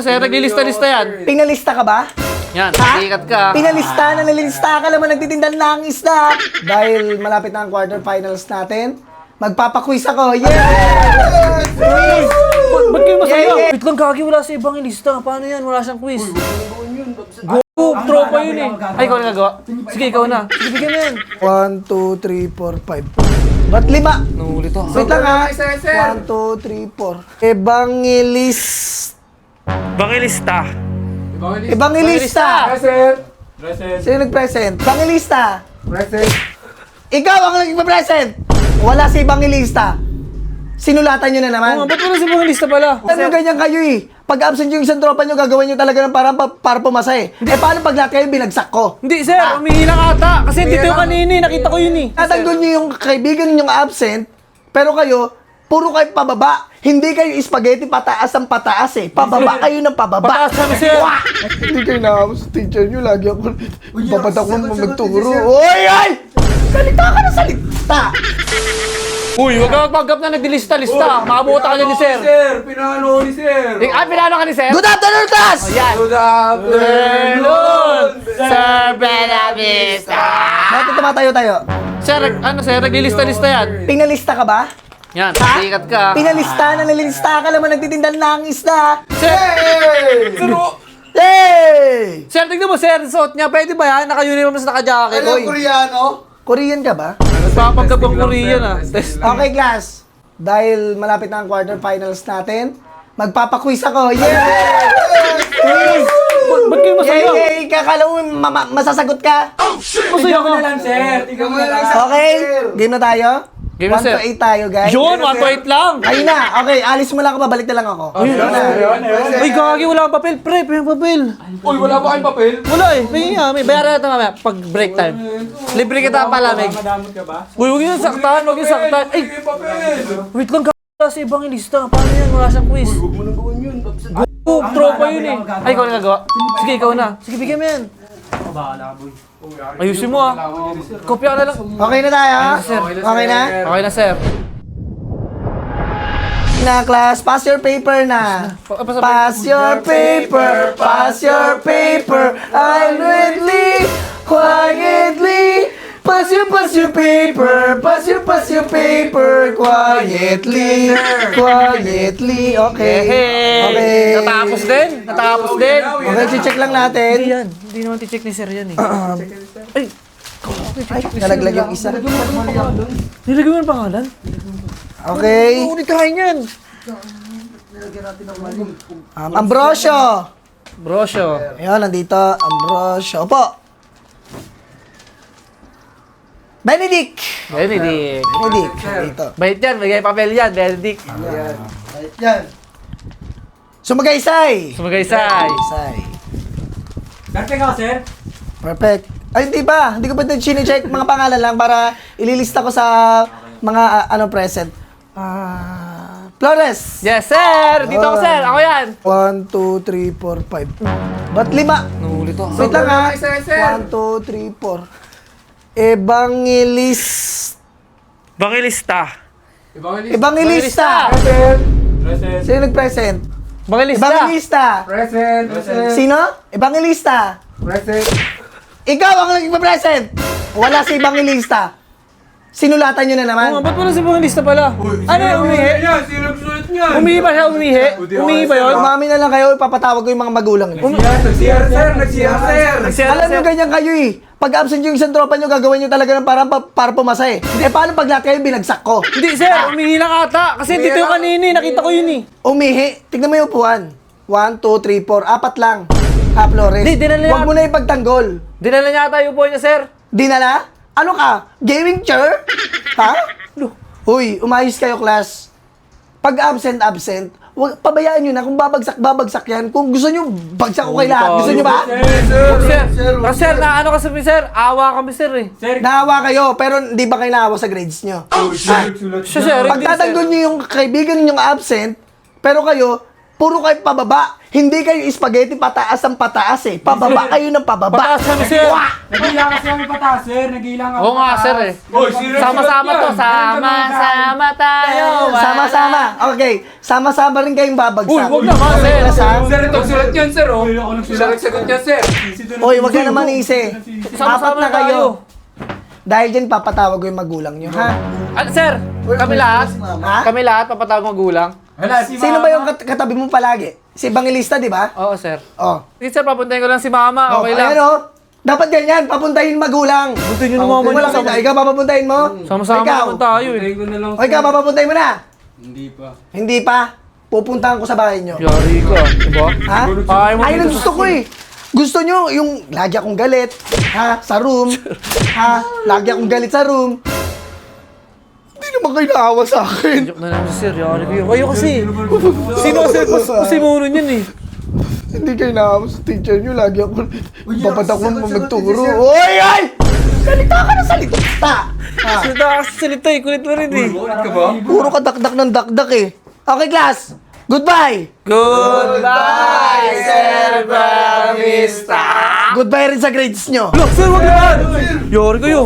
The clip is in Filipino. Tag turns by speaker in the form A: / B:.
A: Sir, naglilista-lista yan.
B: Pinalista ka ba?
A: Yan,
B: Ha?
A: sikat ka.
B: Pinalista na nalilista ka naman nagtitinda ng isda. Dahil malapit na ang quarterfinals natin, magpapaquiz ako. Yes! Quiz!
A: Ba't kayo masaya?
B: Yeah.
A: Wait lang, Gagi, wala sa ibang ilista. Paano yan? Wala siyang quiz. Go, tropa yun eh. Ay, ikaw na gagawa. Sige, ikaw na. Sige, bigyan mo yan.
B: 1, 2, 3, 4, 5. Ba't 5?
A: Nahuli to.
B: Wait lang ha. 1, 2, 3, 4. Evangelis...
A: Bangilista.
B: Evangelista!
C: Present.
B: Sino nag-present? Evangelista!
C: Present.
B: Ikaw ang nag-present! Wala si Evangelista. Sinulatan nyo na naman.
A: Ba't wala sa bangilista pala?
B: Ano ganyan kayo eh? Pag absent yung isang tropa nyo, gagawin nyo talaga ng parang para pumasa eh. Eh paano pag lahat kayo binagsak ko?
A: Hindi, sir. Umihilang ata. Kasi dito yung kanini. Nakita ko yun eh.
B: Tatanggol nyo yung kaibigan nyo absent, pero kayo, puro kayo pababa. Hindi kayo spaghetti pataas ang pataas eh. Pababa kayo ng pababa.
A: Pataas kami, sir.
B: Wah! Hindi kayo nakakamos sa teacher nyo. Lagi ako papatak mo magturo. Oy! Oy! Salita ka na salita!
A: Uy, huwag ka magpanggap na nagdilista-lista. Makabuta ka niya ni sir.
C: Pinano ni sir.
A: Pinano ka ni sir?
B: Good afternoon, class!
A: Yan.
C: Good afternoon.
A: Sir Benavista.
B: Bakit tumatayo-tayo?
A: Sir, sir, naglilista-lista yan.
B: Pinalista ka ba?
A: Yan, sikat ka.
B: Pinalista na nalilista ka naman nagtitinda ng isda.
A: Sir,
B: Hey!
A: sir, tignan mo, sir, suot niya. Pwede ba yan? Naka-uniform sa naka-jacket.
B: Ano,
A: Uy,
B: Koreano? Korean ka ba?
A: papanggap ang Korean ah. Test.
B: Okay, class. Dahil malapit na ang quarterfinals natin, magpapaquiz ako. Yeah! Quiz!
A: Ba't kayo masaya?
B: Yay! Kakala mo masasagot ka?
A: Masaya ka.
C: Sir, tingnan mo na lang.
B: Okay? Game na tayo?
A: Game na,
B: 1
A: sir.
B: to 8 tayo, guys.
A: Yun, 1 to 8 lang.
B: Ayun na. Okay, alis mo lang ako. Babalik na lang ako.
A: Uy, Gagi, wala kang papel. Pre, may papel.
C: Uy, wala ba kayong papel?
A: Wala eh. May bayaran natin mamaya pag break time. Libre kita ang palamig.
C: Madamot ka ba?
A: Uy, huwag yung saktan, huwag yung saktan. Ay,
C: May papel.
A: wait lang, wala sa ibang ilista. Paano yan? Wala siyang quiz.
C: Huwag mo nang gawin yun.
A: Go, tropa yun eh. Ay, ikaw na gagawa. Sige, ikaw na. Sige, bigyan mo yan. Ayusin mo ah. Kopya ka na lang.
B: Okay na tayo? Okay na?
A: Okay na, sir.
B: Na, class. Pass your paper na. Pass your paper. Pass your paper. Quietly. Quietly. Pass your paper. Pass your paper. Quietly. Quietly. Okay. Okay.
A: Natapos din. Natapos din.
B: Okay, check lang natin.
A: Hindi yan. Hindi naman ti-check ni sir yan eh. Ay,
B: Ay, nalaglag yung isa.
A: nilagay mo yung pangalan?
B: Okay.
A: Unitahin yan.
B: Ambrosio.
A: Brosyo.
B: Ayun, nandito. Ambrosio. Opo. Benedict.
A: Benedict.
B: Benedict. Dito.
A: Bait yan. Bigay papel yan. Benedict.
B: Yan. Sumagaysay.
A: Sumagaysay.
B: Sumagaysay.
C: Darte ka, sir?
B: Perfect. Ay, hindi ba? Hindi ko pa check mga pangalan lang para ililista ko sa mga present. Flores.
A: Yes, sir. Dito ako, sir. Ako yan.
B: 1, 2, 3, 4, 5. Ba't 5?
A: Nahuli to.
B: Wait lang ha.
C: Sir.
B: 1, 2, 3, 4. Evangelis...
A: Bangilista.
B: Evangelista!
C: Present.
B: Sino nag-present?
A: Bangilista.
B: Evangelista!
C: Present.
B: Sino? Evangelista!
C: Present.
B: Ikaw ang nag-present! Wala si Evangelista. Sinulatan nyo na naman.
A: Ba't wala si bangilista pala? Ano yung umihi?
C: Yan, sino nagsulat niyan?
A: Umihi ba siya? Umihi? Umihi ba yun?
B: Umami na lang kayo, ipapatawag ko yung mga magulang nyo.
C: Nag-CR, sir.
B: Alam nyo ganyan kayo eh. Pag absent yung isang tropa nyo, gagawin nyo talaga ng parang para pumasa eh. Eh paano pag lahat kayo binagsak ko?
A: Hindi, sir. Umihi lang ata. Kasi dito yung kanini. Nakita ko yun eh.
B: Umihi. Tignan mo yung upuan. 1, 2, 3, 4. Apat lang. Ha, Flores.
A: Di, dinala
B: Huwag mo na ipagtanggol.
A: Dinala niya ata yung upuan niya, sir.
B: Dinala? Ano ka? Gaming chair? Ha? Uy, umayos kayo, class. Pag absent, pabayaan nyo na kung babagsak yan. Kung gusto nyo, bagsak ko kay lahat. Gusto nyo ba?
A: Sir. Sir, na ano kasi, sir? Awa kami, sir eh.
B: Naawa kayo, pero hindi ba kayo naawa sa grades nyo?
A: Siya, sir.
B: Pagtatanggol nyo yung kaibigan nyo absent, pero kayo, puro kayo pababa. Hindi kayo spaghetti pataas ang pataas eh. Pababa kayo ng pababa.
A: Pataas kami, sir.
C: Nagila kasi kami pataas, sir. Nagila nga.
A: Oo nga, sir eh.
C: Hoy, serious
A: Sama-sama to. Sama-sama tayo.
B: Sama-sama. Okay. Sama-sama rin kayong babagsak.
A: Uy, wag naman, sir.
B: Class, ha?
C: Sir, ito sulat yan, sir. Oh. Siya nagsagot yan, sir.
B: Oy, wag ka naman isi. Apat
A: Sama-sama
B: na
A: na
B: kayo.
A: tayo.
B: Dahil dyan, papatawag ko yung magulang nyo, ha?
A: Ano, sir? Kami lahat?
B: Ha?
A: Kami lahat papatawag magulang?
C: Wala, si
B: Sino ba yung katabi mo palagi? Si Evangelista, di ba?
A: Oo, sir.
B: Oh.
A: Sige, sir, papuntahin ko lang si mama. Okay lang.
B: Ayan, oh. Dapat ganyan, papuntahin magulang.
A: Puntahin niyo na mama
B: Wala
A: niyo.
B: kita, ikaw papapuntahin mo?
A: Sama-sama
B: Ikaw.
A: naman tayo eh.
C: Hintayin ko na lang.
B: O ikaw, papapuntahin mo na?
C: Hindi pa.
B: Hindi pa. Pupuntahan ko sa bahay nyo.
A: Yari ka, diba?
B: Ha?
A: Ayaw mo
B: Ayun ang
A: dito.
B: gusto ko eh. Gusto nyo yung lagi akong galit, ha? Sa room. Ha? Lagi akong galit sa room. Hindi naman kayo naawa sa akin.
A: Joke na lang si sir, yari kayo. Kayo kasi. Sino kasi muno niyan eh?
B: Hindi kayo naawa sa teacher nyo. Lagi ako babatak mo magturo. Oy! Oy! Salita ka na salita! Ha?
A: Salita ka sa salita eh, kulit mo rin eh.
C: Ulit ka ba?
B: Puro ka dakdak ng dakdak eh. Okay, class. Goodbye!
A: Goodbye, Sir Bramista!
B: Goodbye rin sa grades nyo.
A: Look, sir, wag naman! Yari kayo.